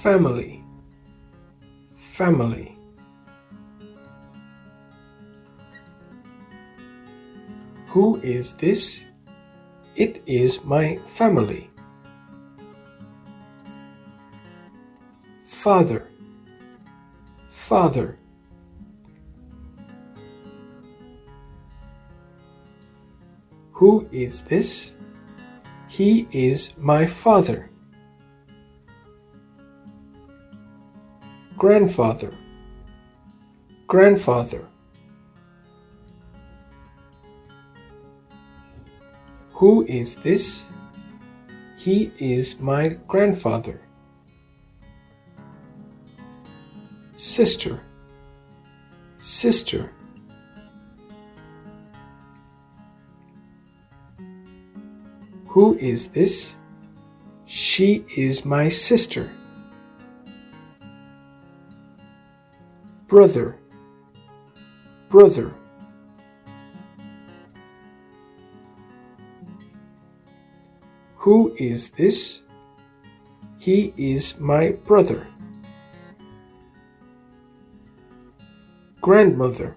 family, family. Who is this? It is my family. Father, father. Who is this? He is my father. Grandfather, grandfather. Who is this? He is my grandfather. Sister, sister. Who is this? She is my sister. Brother, brother. Who is this? He is my brother. Grandmother,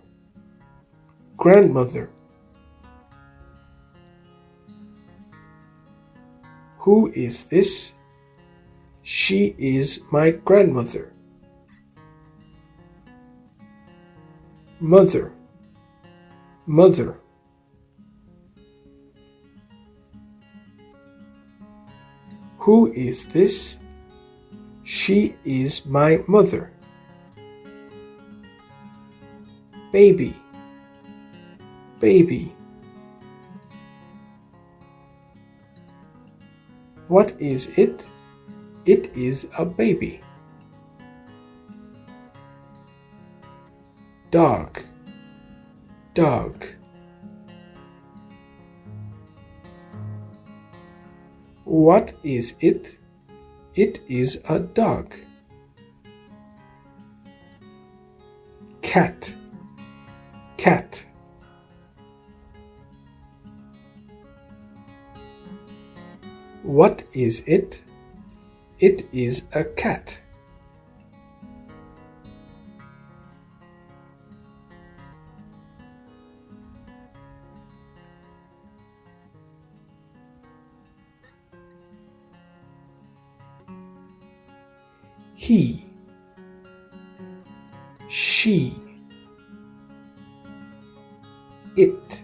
grandmother. Who is this? She is my grandmother. Mother, mother. Who is this? She is my mother. Baby, baby. What is it? It is a baby. Dog, dog. What is it? It is a dog. Cat, cat. What is it? It is a cat. He, she, it.